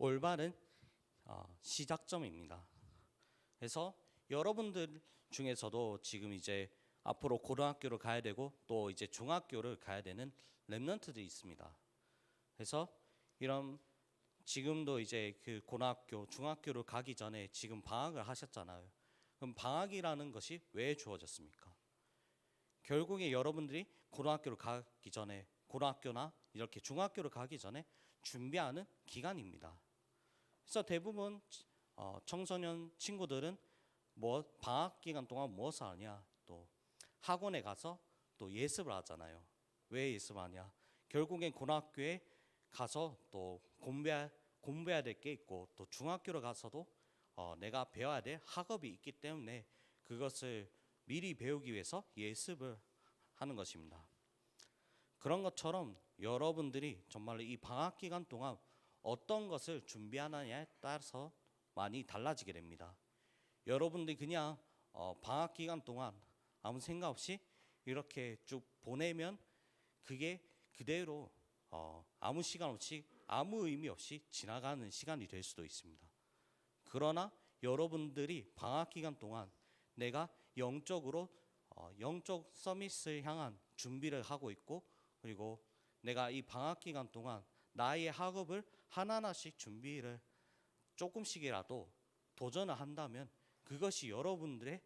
올바른 시작점입니다. 그래서 여러분들 중에서도 지금 이제 앞으로 고등학교를 가야 되고 또 이제 중학교를 가야 되는 랩런트들이 있습니다. 그래서 이런 지금도 이제 그 고등학교, 중학교를 가기 전에 지금 방학을 하셨잖아요. 그럼 방학이라는 것이 왜 주어졌습니까? 결국에 여러분들이 고등학교를 가기 전에, 고등학교나 이렇게 중학교를 가기 전에 준비하는 기간입니다. 그래서 대부분 청소년 친구들은 방학 기간 동안 무엇을 하냐, 또 학원에 가서 또 예습을 하잖아요. 왜 예습하냐? 결국엔 고등학교에 가서 또 공부해야 될 게 있고, 또 중학교를 가서도 내가 배워야 될 학업이 있기 때문에 그것을 미리 배우기 위해서 예습을 하는 것입니다. 그런 것처럼 여러분들이 정말로 이 방학 기간 동안 어떤 것을 준비하느냐에 따라서 많이 달라지게 됩니다. 여러분들이 그냥 방학 기간 동안 아무 생각 없이 이렇게 쭉 보내면 그게 그대로 아무 시간 없이 아무 의미 없이 지나가는 시간이 될 수도 있습니다. 그러나 여러분들이 방학 기간 동안 내가 영적으로 영적 서밋을 향한 준비를 하고 있고, 그리고 내가 이 방학 기간 동안 나의 학업을 하나하나씩 준비를 조금씩이라도 도전을 한다면 그것이 여러분들의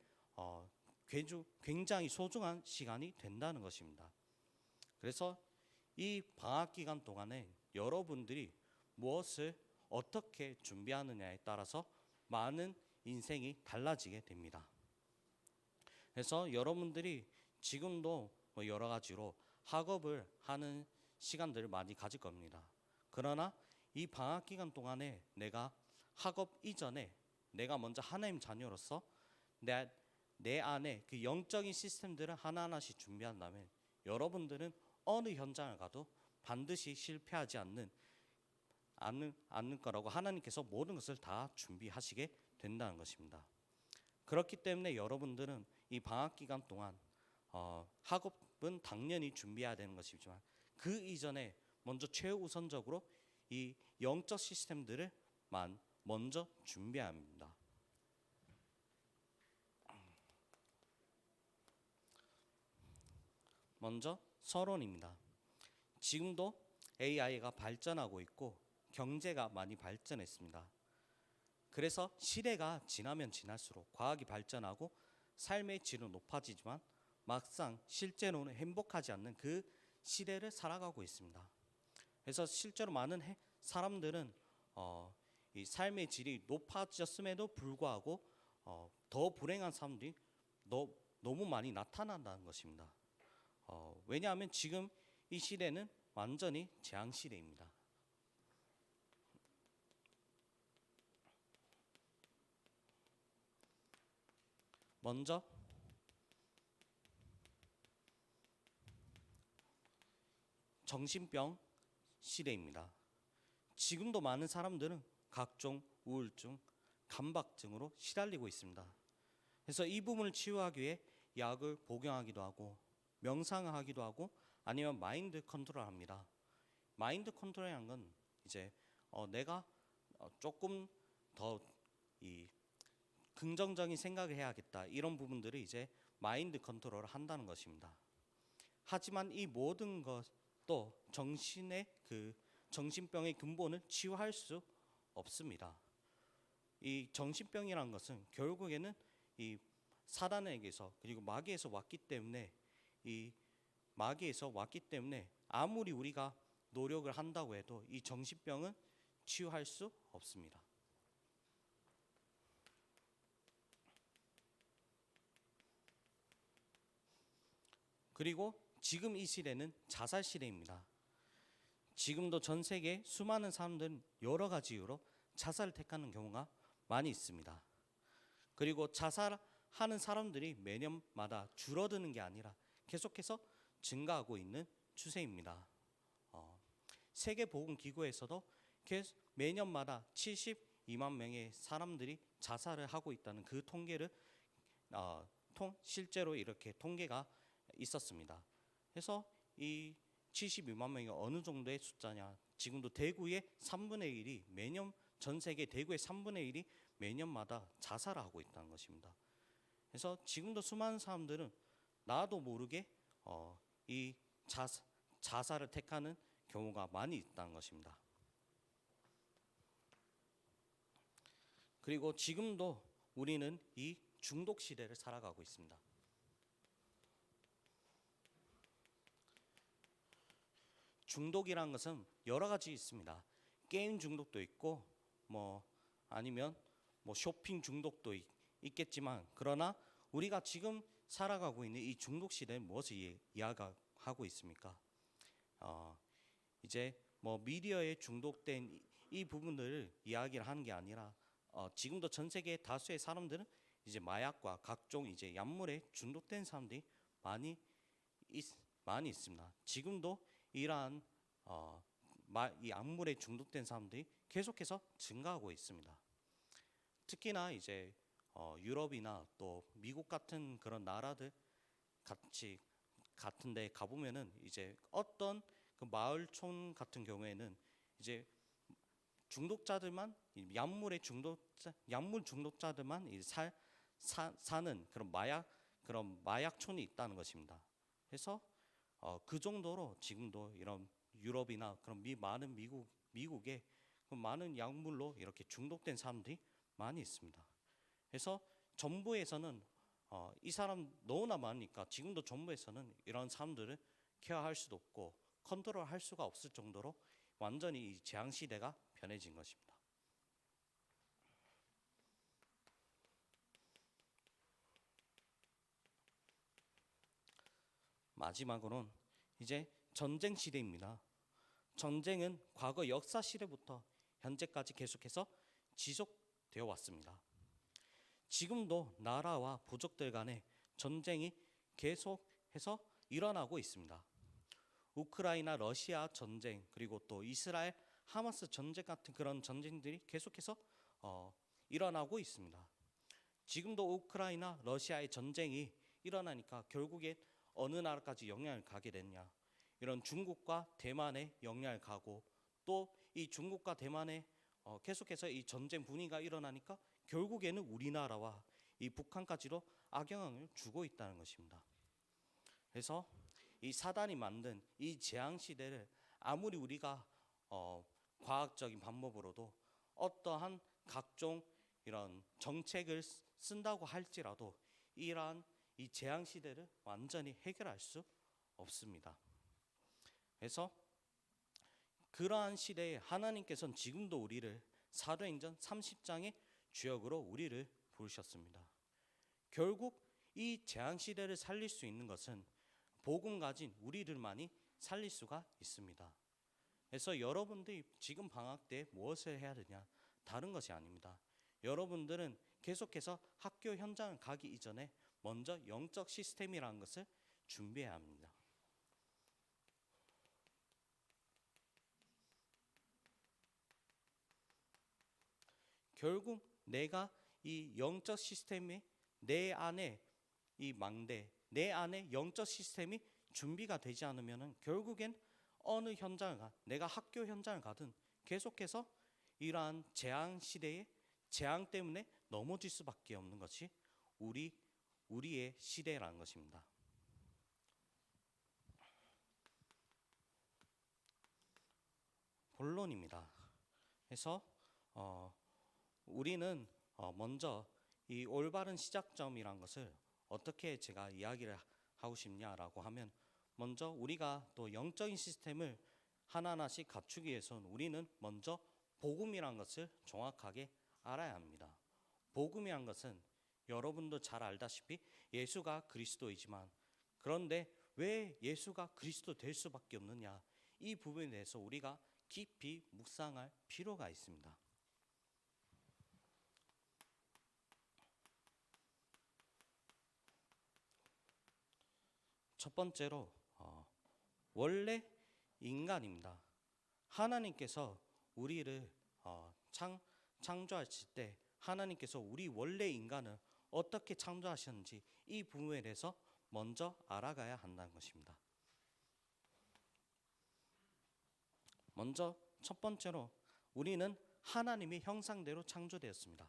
굉장히 소중한 시간이 된다는 것입니다. 그래서 이 방학 기간 동안에 여러분들이 무엇을 어떻게 준비하느냐에 따라서 많은 인생이 달라지게 됩니다. 그래서 여러분들이 지금도 여러 가지로 학업을 하는 시간들을 많이 가질 겁니다. 그러나 이 방학 기간 동안에 내가 학업 이전에 내가 먼저 하나님 자녀로서 내 안에 그 영적인 시스템들을 하나하나씩 준비한다면 여러분들은 어느 현장을 가도 반드시 실패하지 않는 거라고 하나님께서 모든 것을 다 준비하시게 된다는 것입니다. 그렇기 때문에 여러분들은 이 방학 기간 동안 학업은 당연히 준비해야 되는 것이지만 그 이전에 먼저 최우선적으로 이 영적 시스템들을 먼저 준비해야 합니다. 먼저 서론입니다. 지금도 AI가 발전하고 있고 경제가 많이 발전했습니다. 그래서 시대가 지나면 지날수록 과학이 발전하고 삶의 질은 높아지지만 막상 실제로는 행복하지 않는 그 시대를 살아가고 있습니다. 그래서 실제로 많은 사람들은 이 삶의 질이 높아졌음에도 불구하고 더 불행한 사람들이 너무 많이 나타난다는 것입니다. 왜냐하면 지금 이 시대는 완전히 재앙 시대입니다. 먼저 정신병 시대입니다. 지금도 많은 사람들은 각종 우울증, 강박증으로 시달리고 있습니다. 그래서 이 부분을 치유하기 위해 약을 복용하기도 하고 명상을 하기도 하고 아니면 마인드 컨트롤을 합니다. 마인드 컨트롤이라는 건 이제 내가 조금 더 이 긍정적인 생각을 해야겠다, 이런 부분들을 이제 마인드 컨트롤을 한다는 것입니다. 하지만 이 모든 것도 정신병의 근본을 치유할 수 없습니다. 이 정신병이라는 것은 결국에는 이 사단에게서 그리고 마귀에서 왔기 때문에 아무리 우리가 노력을 한다고 해도 이 정신병은 치유할 수 없습니다. 그리고 지금 이 시대는 자살 시대입니다. 지금도 전 세계 수많은 사람들은 여러 가지 이유로 자살을 택하는 경우가 많이 있습니다. 그리고 자살하는 사람들이 매년마다 줄어드는 게 아니라 계속해서 증가하고 있는 추세입니다. 세계보건기구에서도 매년마다 72만 명의 사람들이 자살을 하고 있다는 그 통계를 실제로 이렇게 통계가 있었습니다. 그래서 이 72만 명이 어느 정도의 숫자냐? 지금도 대구의 3분의 1이 매년 전 세계 대구의 3분의 1이 매년마다 자살을 하고 있다는 것입니다. 그래서 지금도 수많은 사람들은 나도 모르게 이 자살을 택하는 경우가 많이 있다는 것입니다. 그리고 지금도 우리는 이 중독 시대를 살아가고 있습니다. 중독이라는 것은 여러 가지 있습니다. 게임 중독도 있고 아니면 쇼핑 중독도 있겠지만, 그러나 우리가 지금 살아가고 있는 이 중독 시대는 무엇을 이야기하고 있습니까? 이제 미디어에 중독된 이 부분을 이야기를 하는 게 아니라 지금도 전 세계 다수의 사람들은 이제 마약과 각종 이제 약물에 중독된 사람들이 많이 있습니다. 지금도 이러한 이 약물에 중독된 사람들이 계속해서 증가하고 있습니다. 특히나 이제 유럽이나 또 미국 같은 그런 나라들 같은데 가보면은 이제 어떤 그 마을촌 같은 경우에는 이제 중독자들만, 약물 중독자들만 사는 그런 마약촌이 있다는 것입니다. 그래서 그 정도로 지금도 이런 유럽이나 그런 많은 미국에 그 많은 약물로 이렇게 중독된 사람들이 많이 있습니다. 그래서 정부에서는 이 사람 너무나 많으니까 지금도 정부에서는 이런 사람들을 케어할 수도 없고 컨트롤할 수가 없을 정도로 완전히 이 재앙 시대가 변해진 것입니다. 마지막으로는 이제 전쟁 시대입니다. 전쟁은 과거 역사 시대부터 현재까지 계속해서 지속되어 왔습니다. 지금도 나라와 부족들 간의 전쟁이 계속해서 일어나고 있습니다. 우크라이나 러시아 전쟁, 그리고 또 이스라엘 하마스 전쟁 같은 그런 전쟁들이 계속해서 일어나고 있습니다. 지금도 우크라이나 러시아의 전쟁이 일어나니까 결국엔 어느 나라까지 영향을 가게 됐냐, 이런 중국과 대만에 영향을 가고, 또 이 중국과 대만에 계속해서 이 전쟁 분위기가 일어나니까 결국에는 우리나라와 이 북한까지도 악영향을 주고 있다는 것입니다. 그래서 이 사단이 만든 이 재앙 시대를 아무리 우리가 과학적인 방법으로도 어떠한 각종 이런 정책을 쓴다고 할지라도 이러한 이 재앙 시대를 완전히 해결할 수 없습니다. 그래서 그러한 시대에 하나님께서는 지금도 우리를 사도행전 30장의 주역으로 우리를 부르셨습니다. 결국 이 재앙 시대를 살릴 수 있는 것은 복음 가진 우리들만이 살릴 수가 있습니다. 그래서 여러분들이 지금 방학 때 무엇을 해야 되냐? 다른 것이 아닙니다. 여러분들은 계속해서 학교 현장을 가기 이전에 먼저 영적 시스템이라는 것을 준비해야 합니다. 결국 내가 이 영적 시스템이 내 안에 내 안에 영적 시스템이 준비가 되지 않으면 결국엔 어느 현장을 내가 학교 현장을 가든 계속해서 이러한 재앙 시대의 재앙 때문에 넘어질 수밖에 없는 것이 우리의 시대라는 것입니다. 본론입니다. 그래서 우리는 먼저 이 올바른 시작점이란 것을 어떻게 제가 이야기를 하고 싶냐라고 하면, 먼저 우리가 또 영적인 시스템을 하나하나씩 갖추기 위해서는 우리는 먼저 복음이란 것을 정확하게 알아야 합니다. 복음이란 것은 여러분도 잘 알다시피 예수가 그리스도이지만, 그런데 왜 예수가 그리스도 될 수밖에 없느냐, 이 부분에 대해서 우리가 깊이 묵상할 필요가 있습니다. 첫 번째로 원래 인간입니다. 하나님께서 우리를 창조하실 때 하나님께서 우리 원래 인간을 어떻게 창조하셨는지 이 부분에 대해서 먼저 알아가야 한다는 것입니다. 먼저 첫 번째로 우리는 하나님의 형상대로 창조되었습니다.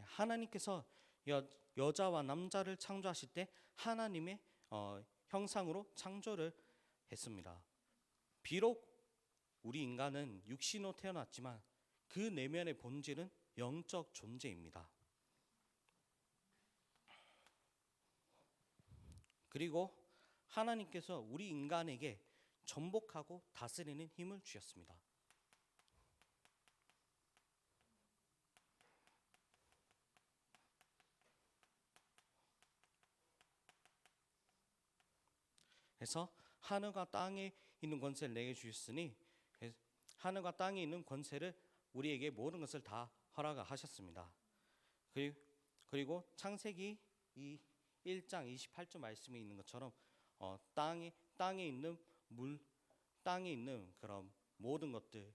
하나님께서 여자와 남자를 창조하실 때 하나님의 형상으로 창조를 했습니다. 비록 우리 인간은 육신으로 태어났지만 그 내면의 본질은 영적 존재입니다. 그리고 하나님께서 우리 인간에게 전복하고 다스리는 힘을 주셨습니다. 그래서 하늘과 땅에 있는 권세를 내게 주셨으니 하늘과 땅에 있는 권세를 우리에게 모든 것을 다 허락하셨습니다. 그리고 창세기 1장 28절 말씀에 있는 것처럼 땅에 있는 그런 모든 것들,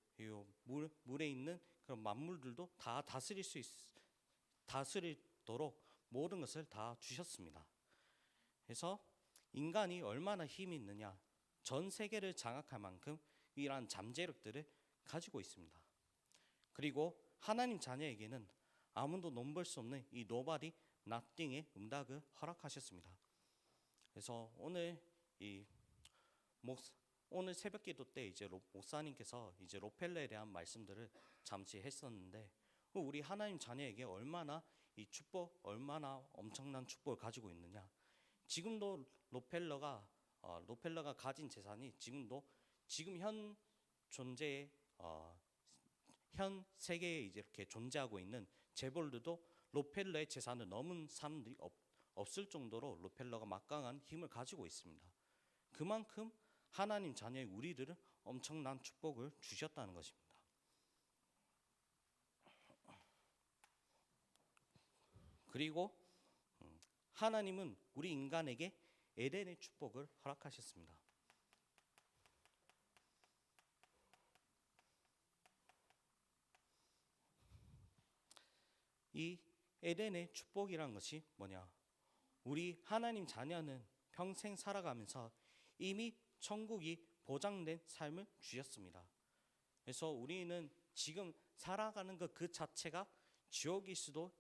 물에 있는 그런 만물들도 다 다스리도록 모든 것을 다 주셨습니다. 그래서 인간이 얼마나 힘이 있느냐, 전 세계를 장악할 만큼 이러한 잠재력들을 가지고 있습니다. 그리고 하나님 자녀에게는 아무도 넘볼 수 없는 이 nobody, nothing의 응답을 허락하셨습니다. 그래서 오늘 새벽기도 때 이제 목사님께서 이제 로펠러에 대한 말씀들을 잠시 했었는데, 우리 하나님 자녀에게 얼마나 이 축복, 얼마나 엄청난 축복을 가지고 있느냐. 지금도 로펠러가 가진 재산이 지금 현 존재의 현 세계에 이제 이렇게 존재하고 있는 재벌들도 로펠러의 재산을 넘은 사람들이 없을 정도로 로펠러가 막강한 힘을 가지고 있습니다. 그만큼 하나님 자녀의 우리들은 엄청난 축복을 주셨다는 것입니다. 그리고 하나님은 우리 인간에게 에덴의 축복을 허락하셨습니다. 이 에덴의 축복이란 것이 뭐냐? 우리 하나님 자녀는 평생 살아가면서 이미 천국이 보장된 삶을 주셨습니다. 그래서 우리는 지금 살아가는 것 그 자체가 지옥일 수도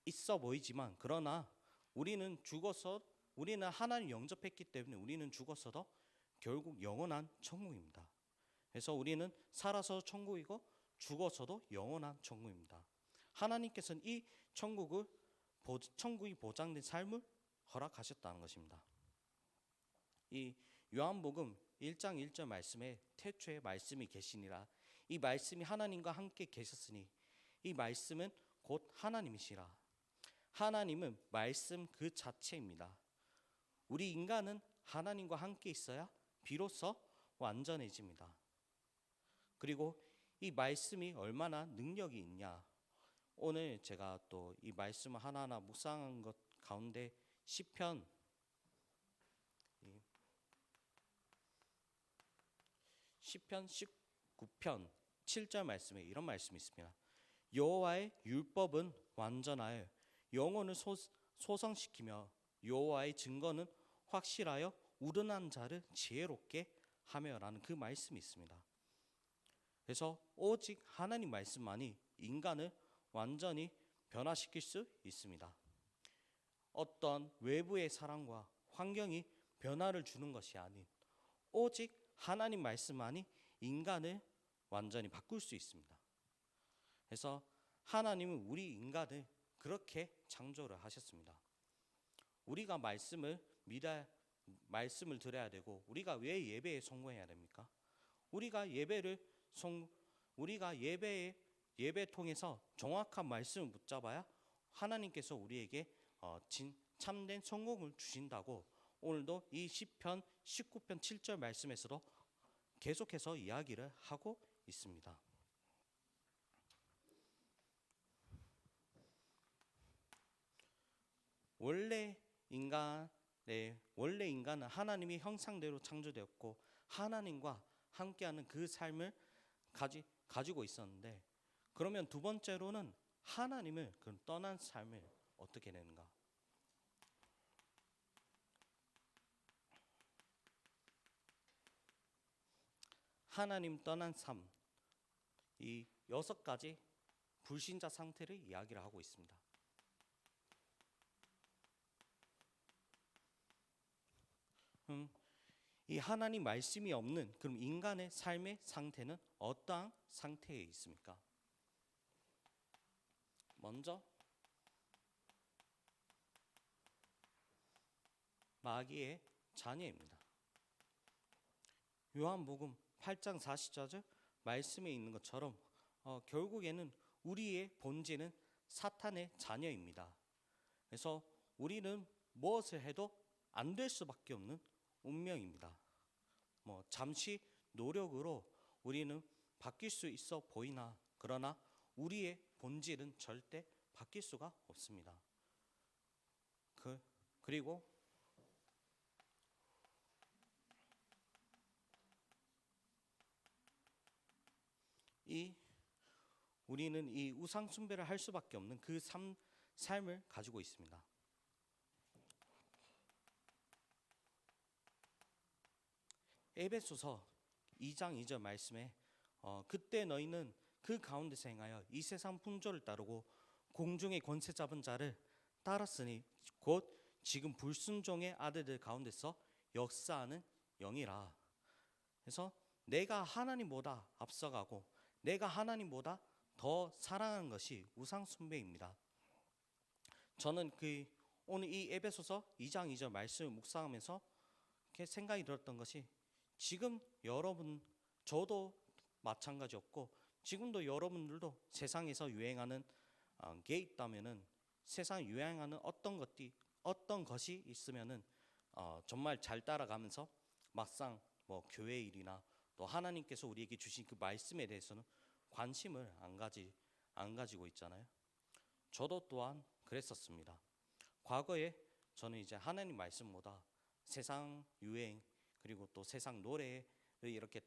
있어 보이지만, 그러나 우리는 하나님 영접했기 때문에 우리는 죽었어도 결국 영원한 천국입니다. 그래서 우리는 살아서 천국이고 죽어서도 영원한 천국입니다. 하나님께서는 이 천국이 보장된 삶을 허락하셨다는 것입니다. 이 요한복음 1장 1절 말씀에 태초에 말씀이 계시니라, 이 말씀이 하나님과 함께 계셨으니 이 말씀은 곧 하나님이시라. 하나님은 말씀 그 자체입니다. 우리 인간은 하나님과 함께 있어야 비로소 완전해집니다. 그리고 이 말씀이 얼마나 능력이 있냐, 오늘 제가 또 이 말씀을 하나하나 묵상한 것 가운데 시편 19편 7절 말씀에 이런 말씀이 있습니다. 여호와의 율법은 완전하여 영혼을 소성시키며 여호와의 증거는 확실하여 우둔한 자를 지혜롭게 하며라는 그 말씀이 있습니다. 그래서 오직 하나님 말씀만이 인간을 완전히 변화시킬 수 있습니다. 어떤 외부의 사랑과 환경이 변화를 주는 것이 아닌 오직 하나님 말씀만이 인간을 완전히 바꿀 수 있습니다. 그래서 하나님은 우리 인간을 그렇게 창조를 하셨습니다. 우리가 말씀을 드려야 되고, 우리가 왜 예배에 성공해야 됩니까? 우리가 예배 통해서 정확한 말씀을 붙잡아야 하나님께서 우리에게 참된 성공을 주신다고 오늘도 이 시편 19편 7절 말씀에서도 계속해서 이야기를 하고 있습니다. 원래 인간은 하나님의 형상대로 창조되었고 하나님과 함께하는 그 삶을 가지고 있었는데, 그러면 두 번째로는 하나님을 떠난 삶을 어떻게 내는가? 하나님 떠난 삶, 이 6가지 불신자 상태를 이야기를 하고 있습니다. 이 하나님 말씀이 없는 그럼 인간의 삶의 상태는 어떠한 상태에 있습니까? 먼저 마귀의 자녀입니다. 요한복음 8장 40절 말씀에 있는 것처럼 결국에는 우리의 본질은 사탄의 자녀입니다. 그래서 우리는 무엇을 해도 안 될 수밖에 없는 운명입니다. 잠시 노력으로 우리는 바뀔 수 있어 보이나 그러나 우리의 본질은 절대 바뀔 수가 없습니다. 그리고 우리는 이 우상 숭배를 할 수밖에 없는 그 삶을 가지고 있습니다. 에베소서 2장 2절 말씀에 그때 너희는 그 가운데서 행하여 이 세상 풍조를 따르고 공중의 권세 잡은 자를 따랐으니 곧 지금 불순종의 아들들 가운데서 역사하는 영이라. 그래서 내가 하나님보다 앞서가고 내가 하나님보다 더 사랑하는 것이 우상 숭배입니다. 저는 오늘 이 에베소서 2장 2절 말씀을 묵상하면서 이렇게 생각이 들었던 것이 지금 여러분 저도 마찬가지였고 지금도 여러분들도 세상에서 유행하는 게 있다면은 세상에 유행하는 어떤 것이 있으면은 정말 잘 따라가면서 막상 교회 일이나 또 하나님께서 우리에게 주신 그 말씀에 대해서는 관심을 안 가지고 있잖아요. 저도 또한 그랬었습니다. 과거에 저는 이제 하나님 말씀보다 세상 유행 그리고 또 세상 노래를 이렇게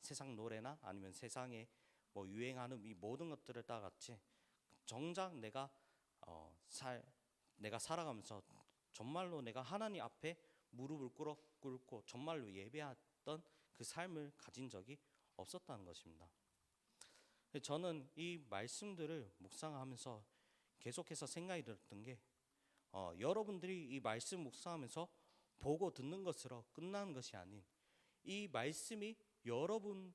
세상 노래나 아니면 세상에 유행하는 이 모든 것들을 따라갔지. 정작 내가 살아가면서 정말로 내가 하나님 앞에 무릎을 꿇고 정말로 예배했던 그 삶을 가진 적이 없었다는 것입니다. 저는 이 말씀들을 묵상하면서 계속해서 생각이 들었던 게 여러분들이 이 말씀 묵상하면서 보고 듣는 것으로 끝나는 것이 아닌 이 말씀이 여러분의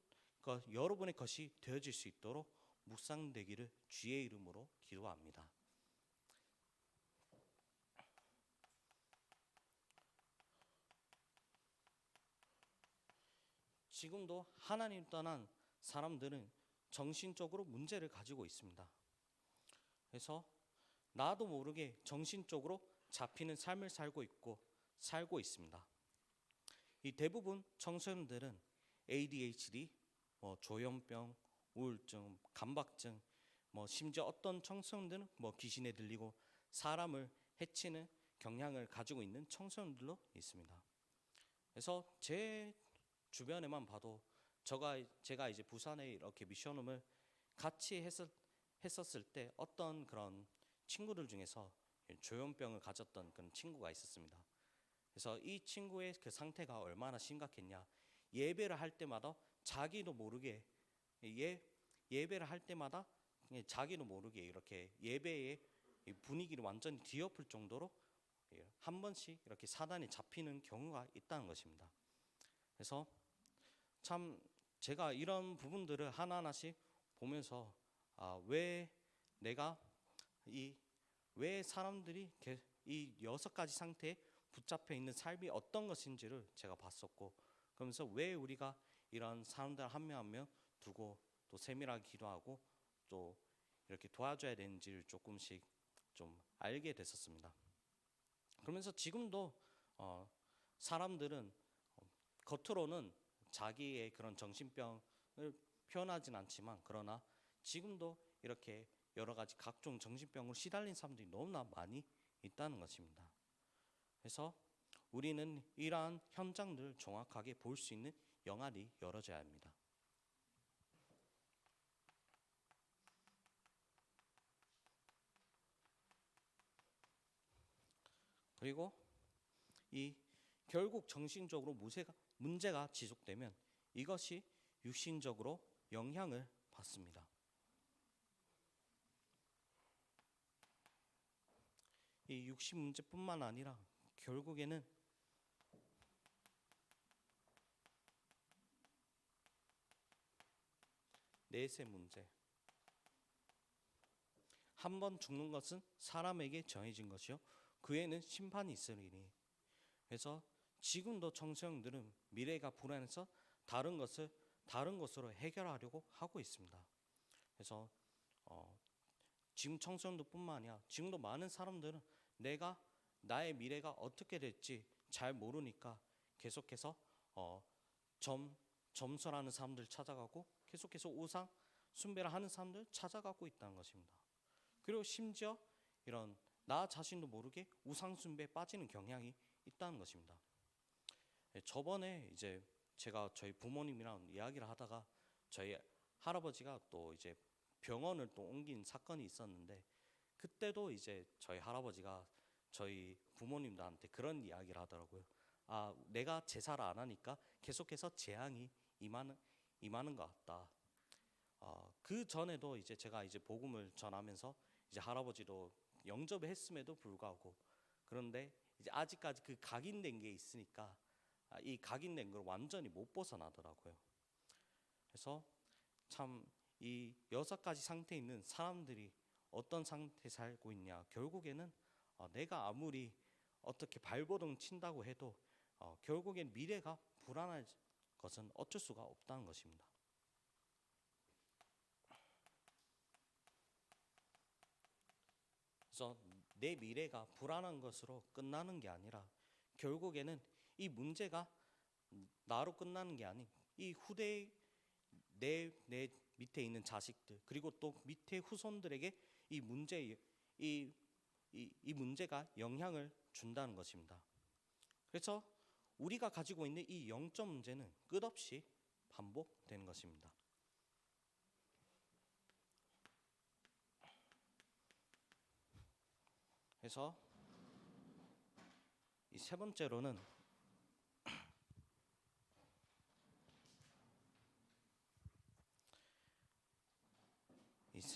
것이 되어질 수 있도록 묵상되기를 주의 이름으로 기도합니다. 지금도 하나님 떠난 사람들은 정신적으로 문제를 가지고 있습니다. 그래서 나도 모르게 정신적으로 잡히는 삶을 살고 있습니다. 이 대부분 청소년들은 ADHD, 조현병, 우울증, 강박증, 심지어 어떤 청소년들은 귀신에 들리고 사람을 해치는 경향을 가지고 있는 청소년들도 있습니다. 그래서 제 주변에만 봐도 제가 이제 부산에 이렇게 미션홈을 같이 했었을 때 어떤 그런 친구들 중에서 조현병을 가졌던 그런 친구가 있었습니다. 그래서 이 친구의 그 상태가 얼마나 심각했냐, 예배를 할 때마다 자기도 모르게 이렇게 예배의 분위기를 완전히 뒤엎을 정도로 한 번씩 이렇게 사단에 잡히는 경우가 있다는 것입니다. 그래서 참 제가 이런 부분들을 하나하나씩 보면서 왜 사람들이 이 6가지 상태에 붙잡혀 있는 삶이 어떤 것인지를 제가 봤었고, 그러면서 왜 우리가 이런 사람들 한 명 한 명 두고 또 세밀하게 기도하고 또 이렇게 도와줘야 되는지를 조금씩 좀 알게 됐었습니다. 그러면서 지금도 사람들은 겉으로는 자기의 그런 정신병을 표현하진 않지만 그러나 지금도 이렇게 여러 가지 각종 정신병으로 시달린 사람들이 너무나 많이 있다는 것입니다. 그래서 우리는 이러한 현장들을 정확하게 볼 수 있는 영안이 열어져야 합니다. 그리고 결국 정신적으로 문제가 지속되면 이것이 육신적으로 영향을 받습니다. 이 육신 문제뿐만 아니라 결국에는 내세 문제. 한 번 죽는 것은 사람에게 정해진 것이요 그에는 심판이 있으리니. 그래서 지금도 청소년들은 미래가 불안해서 다른 것으로 해결하려고 하고 있습니다. 그래서 지금 청소년들뿐만 아니라 지금도 많은 사람들은 나의 미래가 어떻게 될지 잘 모르니까 계속해서 점수라는 사람들 찾아가고 계속해서 우상 숭배를 하는 사람들 찾아가고 있다는 것입니다. 그리고 심지어 이런 나 자신도 모르게 우상 숭배에 빠지는 경향이 있다는 것입니다. 저번에 이제 제가 저희 부모님이랑 이야기를 하다가 저희 할아버지가 또 이제 병원을 또 옮긴 사건이 있었는데 그때도 이제 저희 할아버지가 저희 부모님들한테 그런 이야기를 하더라고요. 아, 내가 제사를 안 하니까 계속해서 재앙이 임하는 것 같다. 그 전에도 이제 제가 이제 복음을 전하면서 이제 할아버지도 영접을 했음에도 불구하고 그런데 이제 아직까지 그 각인된 게 있으니까 이 각인된 걸 완전히 못 벗어나더라고요. 그래서 참 이 6가지 상태에 있는 사람들이 어떤 상태에 살고 있냐, 결국에는 내가 아무리 어떻게 발버둥 친다고 해도 결국엔 미래가 불안할 것은 어쩔 수가 없다는 것입니다. 그래서 내 미래가 불안한 것으로 끝나는 게 아니라 결국에는 이 문제가 나로 끝나는 게 아닌 이 후대 내 밑에 있는 자식들 그리고 또 밑에 후손들에게 이 문제가 영향을 준다는 것입니다. 그래서 우리가 가지고 있는 이 영적 문제는 끝없이 반복되는 것입니다. 그래서 이 세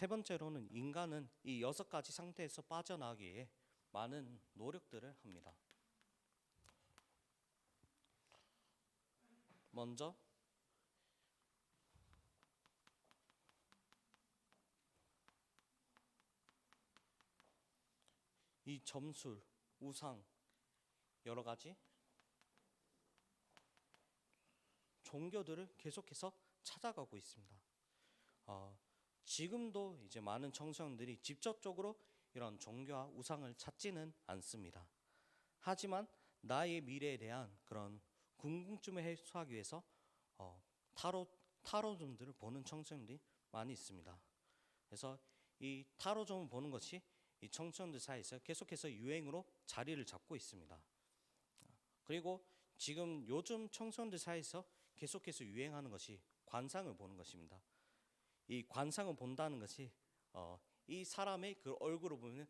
번째로는 인간은 이 6가지 상태에서 빠져나가기 위해 많은 노력들을 합니다. 먼저 이 점술, 우상, 여러 가지 종교들을 계속해서 찾아가고 있습니다. 지금도 이제 많은 청소년들이 직접적으로 이런 종교와 우상을 찾지는 않습니다. 하지만 나의 미래에 대한 그런 궁금증을 해소하기 위해서 타로점들을 보는 청소년들이 많이 있습니다. 그래서 이 타로점을 보는 것이 이 청소년들 사이에서 계속해서 유행으로 자리를 잡고 있습니다. 그리고 지금 요즘 청소년들 사이에서 계속해서 유행하는 것이 관상을 보는 것입니다. 이 관상을 본다는 것이 이 사람의 그 얼굴을 보면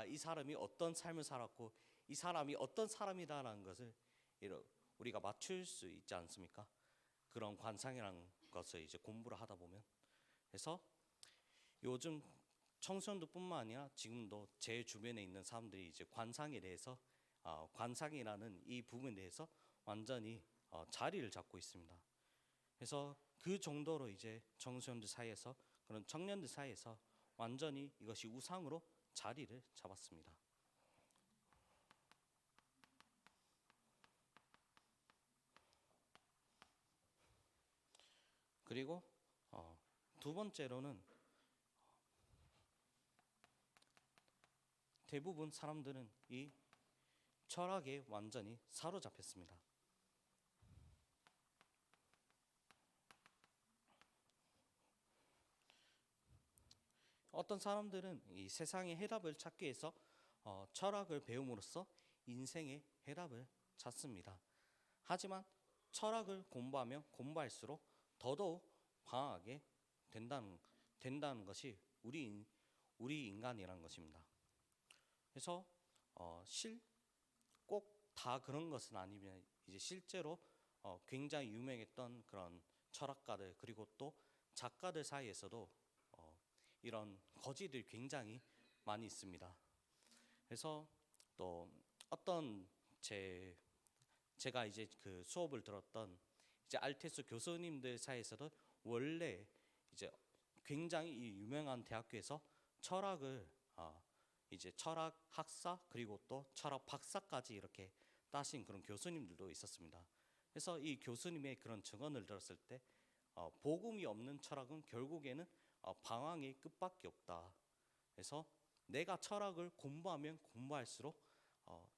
이 사람이 어떤 삶을 살았고 이 사람이 어떤 사람이다라는 것을 우리가 맞출 수 있지 않습니까? 그런 관상이라는 것을 이제 공부를 하다 보면 그래서 요즘 청소년들뿐만 아니라 지금도 제 주변에 있는 사람들이 이제 관상에 대해서 관상이라는 이 부분에 대해서 완전히 자리를 잡고 있습니다. 그래서 그 정도로 이제 청소년들 사이에서 그런 청년들 사이에서 완전히 이것이 우상으로 자리를 잡았습니다. 그리고 두 번째로는 대부분 사람들은 이 철학에 완전히 사로잡혔습니다. 어떤 사람들은 이 세상의 해답을 찾기 위해서 철학을 배움으로써 인생의 해답을 찾습니다. 하지만 철학을 공부하면 공부할수록 더더욱 방황하게 된다는 것이 우리 인간이라는 것입니다. 그래서 꼭 다 그런 것은 아니면 이제 실제로 굉장히 유명했던 그런 철학가들 그리고 또 작가들 사이에서도 이런 거지들이 굉장히 많이 있습니다. 그래서 또 어떤 제가 이제 그 수업을 들었던 이제 알테스 교수님들 사이에서도 원래 이제 굉장히 이 유명한 대학교에서 철학을 이제 철학 학사 그리고 또 철학 박사까지 이렇게 따신 그런 교수님들도 있었습니다. 그래서 이 교수님의 그런 증언을 들었을 때 복음이 없는 철학은 결국에는 방황의 끝밖에 없다. 그래서 내가 철학을 공부하면 공부할수록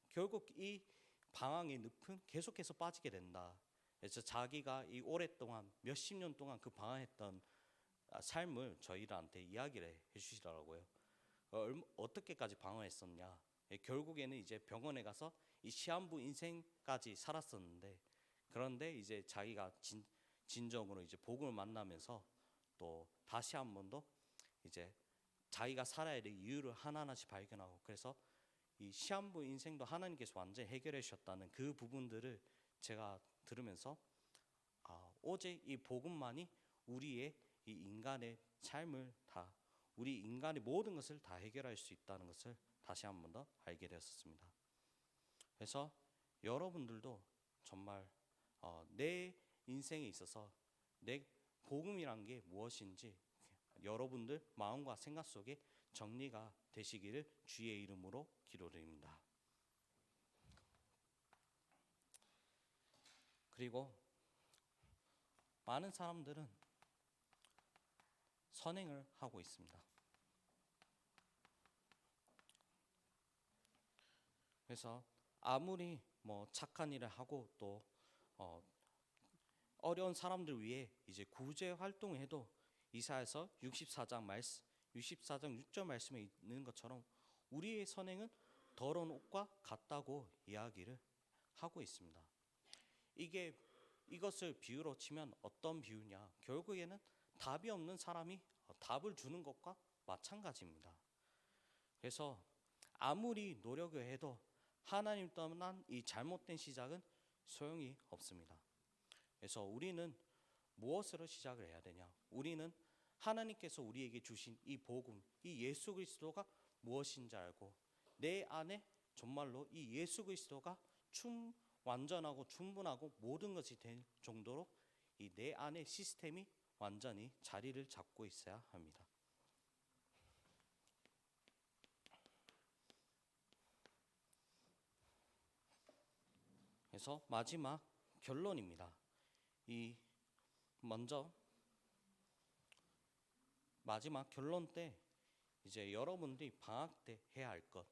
결국 이 방황의 늪은 계속해서 빠지게 된다. 그래서 자기가 이 오랫동안 몇십 년 동안 그 방황했던 삶을 저희들한테 이야기를 해주시더라고요. 어떻게까지 방황했었냐? 결국에는 이제 병원에 가서 이 시한부 인생까지 살았었는데, 그런데 이제 자기가 진정으로 이제 복음을 만나면서 또 다시 한 번 더 이제 자기가 살아야 될 이유를 하나하나씩 발견하고, 그래서 이 시한부 인생도 하나님께서 완전히 해결해 주셨다는 그 부분들을 제가 들으면서 오직 이 복음만이 우리의 이 인간의 삶을 다, 우리 인간의 모든 것을 다 해결할 수 있다는 것을 다시 한 번 더 알게 되었습니다. 그래서 여러분들도 정말 내 인생에 있어서 내 복음이란 게 무엇인지 여러분들 마음과 생각 속에 정리가 되시기를 주의 이름으로 기도드립니다. 그리고 많은 사람들은 선행을 하고 있습니다. 그래서 아무리 뭐 착한 일을 하고 또 어려운 사람들 위해 이제 구제 활동을 해도 이사야서 64장 6절 말씀에 있는 것처럼 우리의 선행은 더러운 옷과 같다고 이야기를 하고 있습니다. 이것을 비유로 치면 어떤 비유냐? 결국에는 답이 없는 사람이 답을 주는 것과 마찬가지입니다. 그래서 아무리 노력을 해도 하나님 떠난 이 잘못된 시작은 소용이 없습니다. 그래서 우리는 무엇으로 시작을 해야 되냐? 우리는 하나님께서 우리에게 주신 이 복음, 이 예수 그리스도가 무엇인지 알고 내 안에 정말로 이 예수 그리스도가 완전하고 충분하고 모든 것이 될 정도로 이 내 안의 시스템이 완전히 자리를 잡고 있어야 합니다. 그래서 마지막 결론입니다. 먼저 마지막 결론 때 이제 여러분들이 방학 때 해야 할 것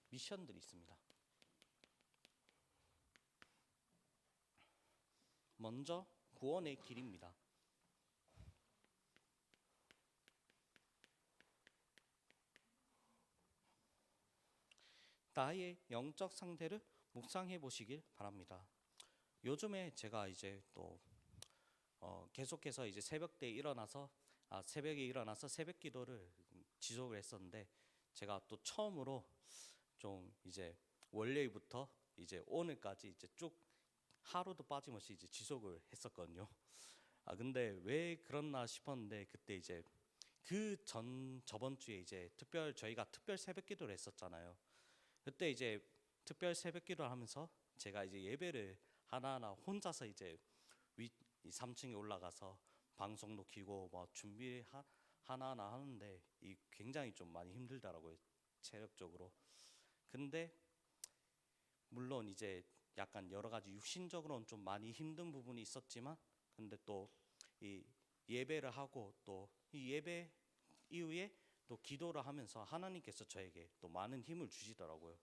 미션들이 있습니다. 먼저 구원의 길입니다. 나의 영적 상태를 묵상해 보시길 바랍니다. 요즘에 제가 이제 또 계속해서 이제 새벽에 일어나서 새벽 기도를 지속을 했었는데, 제가 또 처음으로 좀 이제 월요일부터 이제 오늘까지 이제 쭉 하루도 빠짐없이 이제 지속을 했었거든요. 근데 왜 그렇나 싶었는데, 그때 이제 저번 주에 이제 저희가 특별 새벽 기도를 했었잖아요. 그때 이제 특별 새벽 기도를 하면서 제가 이제 예배를 하나하나 혼자서 이제 3층에 올라가서 방송도 켜고 뭐 준비 하나하나 하는데 굉장히 좀 많이 힘들더라고요, 체력적으로. 근데 물론 이제 약간 여러 가지 육신적으로는 좀 많이 힘든 부분이 있었지만, 근데 또 이 예배를 하고 또 이 예배 이후에 또 기도를 하면서 하나님께서 저에게 또 많은 힘을 주시더라고요.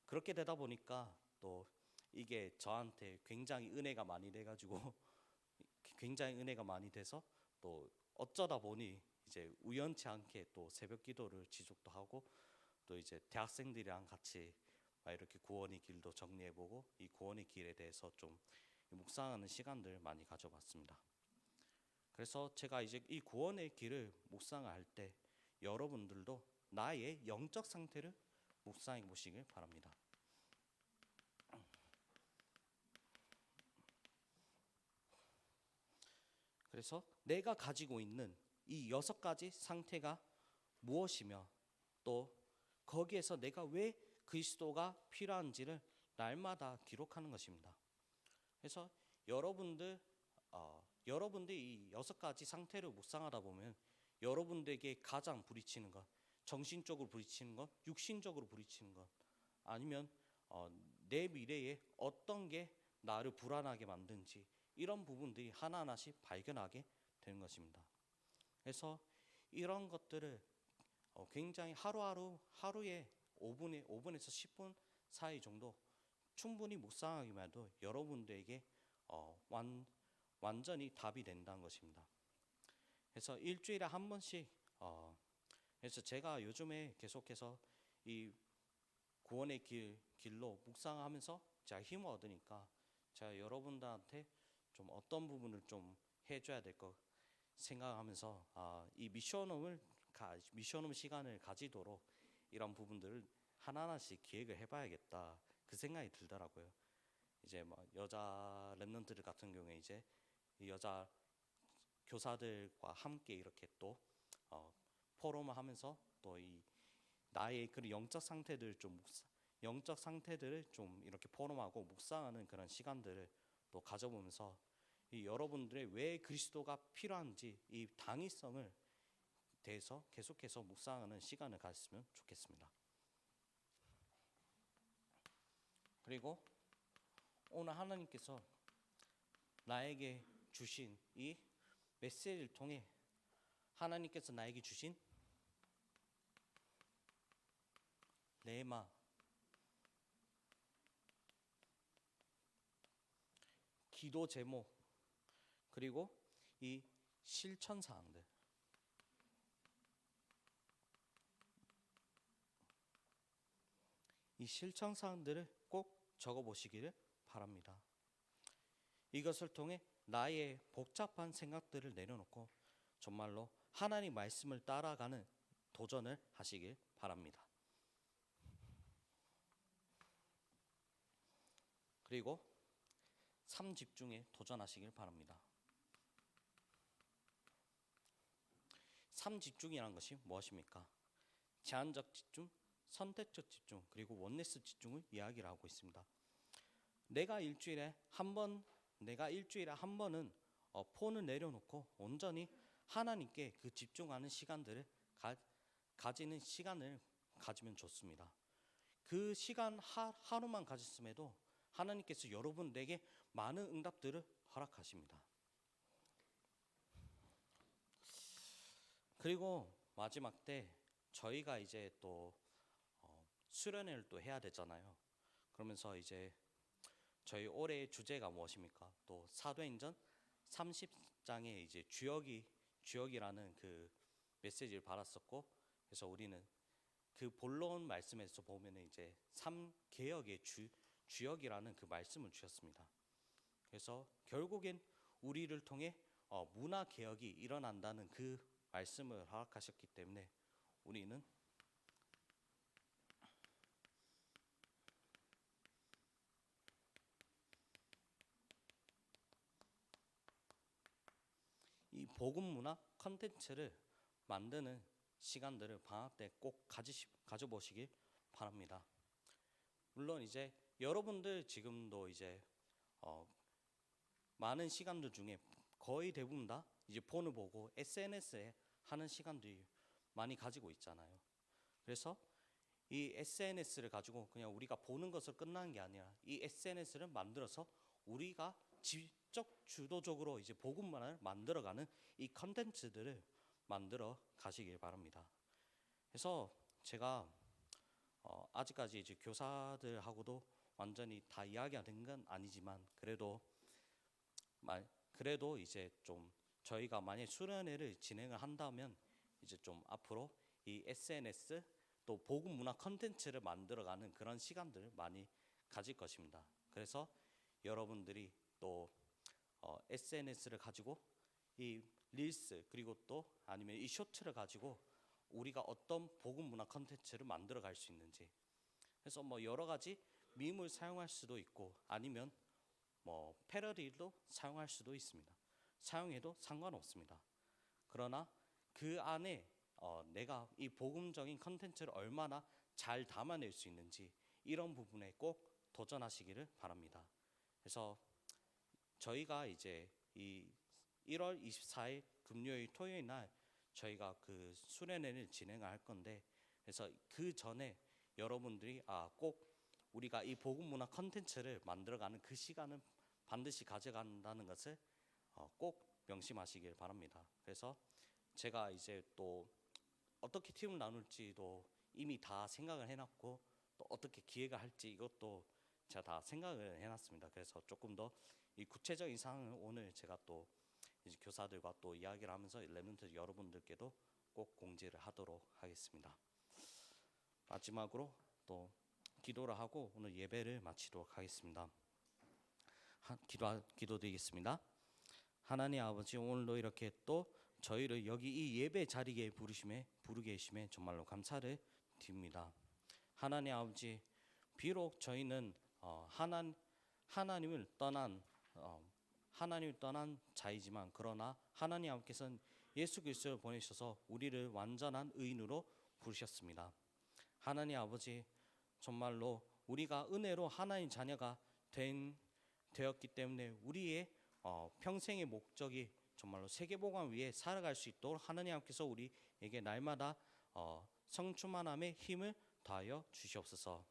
그렇게 되다 보니까 또 이게 저한테 굉장히 은혜가 많이 돼가지고 굉장히 은혜가 많이 돼서 또 어쩌다 보니 이제 우연치 않게 또 새벽 기도를 지속도 하고, 또 이제 대학생들이랑 같이 이렇게 구원의 길도 정리해보고 이 구원의 길에 대해서 좀 묵상하는 시간들 많이 가져봤습니다. 그래서 제가 이제 이 구원의 길을 묵상을 할 때 여러분들도 나의 영적 상태를 묵상해 보시길 바랍니다. 그래서 내가 가지고 있는 이 6가지 상태가 무엇이며 또 거기에서 내가 왜 그리스도가 필요한지를 날마다 기록하는 것입니다. 그래서 여러분들 이 6가지 상태를 묵상하다 보면 여러분들에게 가장 부딪히는 것, 정신적으로 부딪히는 것, 육신적으로 부딪히는 것, 아니면 내 미래에 어떤 게 나를 불안하게 만든지 이런 부분들이 하나하나씩 발견하게 되는 것입니다. 그래서 이런 것들을 굉장히 하루에 5분에서 10분 사이 정도 충분히 묵상하기만 해도 여러분들에게 완전히 답이 된다는 것입니다. 그래서 일주일에 한 번씩 그래서 제가 요즘에 계속해서 이 구원의 길로 묵상하면서 제가 힘을 얻으니까 제가 여러분들한테 좀 어떤 부분을 좀 해줘야 될 것 생각하면서 이 미션홈 시간을 가지도록 이런 부분들을 하나하나씩 기획을 해봐야겠다 그 생각이 들더라고요. 이제 뭐 여자 랩런트들 같은 경우에 이제 이 여자 교사들과 함께 이렇게 또 포럼을 하면서 또 이 나의 그런 영적 상태들을 좀 이렇게 포럼하고 묵상하는 그런 시간들을 또 가져보면서 이 여러분들의 왜 그리스도가 필요한지 이 당위성을 대해서 계속해서 묵상하는 시간을 가졌으면 좋겠습니다. 그리고 오늘 하나님께서 나에게 주신 이 메시지를 통해 하나님께서 나에게 주신 레마, 기도 제목, 그리고 이 실천 사항들, 이 실천 사항들을 꼭 적어 보시기를 바랍니다. 이것을 통해 나의 복잡한 생각들을 내려놓고 정말로 하나님 말씀을 따라가는 도전을 하시길 바랍니다. 그리고 삶 집중에 도전하시길 바랍니다. 삶 집중이라는 것이 무엇입니까? 제한적 집중, 선택적 집중, 그리고 원네스 집중을 이야기를 하고 있습니다. 내가 일주일에 한 번은 폰을 내려놓고 온전히 하나님께 그 집중하는 시간들을 가지는 시간을 가지면 좋습니다. 그 시간 하루만 가졌음에도 하나님께서 여러분에게 많은 응답들을 허락하십니다. 그리고 마지막 때 저희가 이제 또 수련회를 또 해야 되잖아요. 그러면서 이제 저희 올해의 주제가 무엇입니까? 또 사도행전 30장에 이제 주역이라는 그 메시지를 받았었고, 그래서 우리는 그 본론 말씀에서 보면은 이제 3개역의 주역이라는 그 말씀을 주셨습니다. 그래서 결국엔 우리를 통해 문화 개혁이 일어난다는 그 말씀을 허락하셨기 때문에 우리는 이 복음 문화 컨텐츠를 만드는 시간들을 방학 때 꼭 가져보시길 바랍니다. 물론 이제 여러분들 지금도 이제 많은 시간들 중에 거의 대부분 다 이제 폰을 보고 SNS에 하는 시간들이 많이 가지고 있잖아요. 그래서 이 SNS를 가지고 그냥 우리가 보는 것을 끝나는 게 아니라 이 SNS를 만들어서 우리가 직접 주도적으로 이제 복음만을 만들어가는 이 컨텐츠들을 만들어 가시길 바랍니다. 그래서 제가 아직까지 이제 교사들하고도 완전히 다 이야기가 된 건 아니지만 그래도 이제 좀 저희가 만약 수련회를 진행을 한다면 이제 좀 앞으로 이 SNS 또 복음 문화 컨텐츠를 만들어가는 그런 시간들을 많이 가질 것입니다. 그래서 여러분들이 또 SNS를 가지고 이 릴스 그리고 또 아니면 이 쇼트를 가지고 우리가 어떤 복음 문화 컨텐츠를 만들어 갈 수 있는지, 그래서 뭐 여러 가지 밈을 사용할 수도 있고 아니면 뭐 패러디도 사용할 수도 있습니다. 사용해도 상관없습니다. 그러나 그 안에 내가 이 복음적인 컨텐츠를 얼마나 잘 담아낼 수 있는지 이런 부분에 꼭 도전하시기를 바랍니다. 그래서 저희가 이제 이 1월 24일 금요일 토요일 날 저희가 그 수련회를 진행할 건데, 그래서 그 전에 여러분들이 꼭 우리가 이 복음 문화 컨텐츠를 만들어가는 그 시간은 반드시 가져간다는 것을 꼭 명심하시길 바랍니다. 그래서 제가 이제 또 어떻게 팀을 나눌지도 이미 다 생각을 해놨고, 또 어떻게 기획을 할지 이것도 제가 다 생각을 해놨습니다. 그래서 조금 더 이 구체적인 사항을 오늘 제가 또 이제 교사들과 또 이야기를 하면서 렘넌트 여러분들께도 꼭 공지를 하도록 하겠습니다. 마지막으로 또 기도를 하고 오늘 예배를 마치도록 하겠습니다. 기도드리겠습니다. 하나님 아버지, 오늘도 이렇게 또 저희를 여기 이 예배 자리에 부르게 계심에 정말로 감사를 드립니다. 하나님 아버지, 비록 저희는 하나님을 떠난 자이지만, 그러나 하나님 아버지께서는 예수 그리스도를 보내셔서 우리를 완전한 의인으로 부르셨습니다. 하나님 아버지, 정말로 우리가 은혜로 하나님 자녀가 되었기 때문에 우리의 평생의 목적이 정말로 세계복음 위에 살아갈 수 있도록 하나님 아버지께서 우리에게 날마다 성충만함의 힘을 더하여 주시옵소서.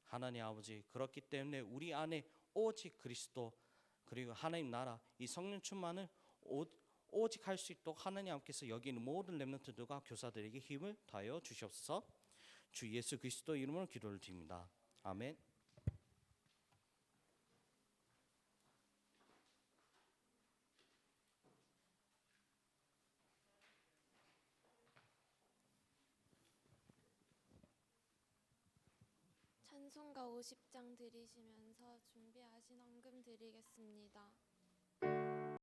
하나님 아버지, 그렇기 때문에 우리 안에 오직 그리스도 그리고 하나님 나라 이 성령 충만을 오직 할 수 있도록 하나님 아버지께서 여기 있는 모든 렘넌트들과 교사들에게 힘을 더하여 주시옵소서. 주 예수 그리스도 이름으로 기도를 드립니다. 아멘. 찬송가 50장 드리시면서 준비하신 헌금 드리겠습니다.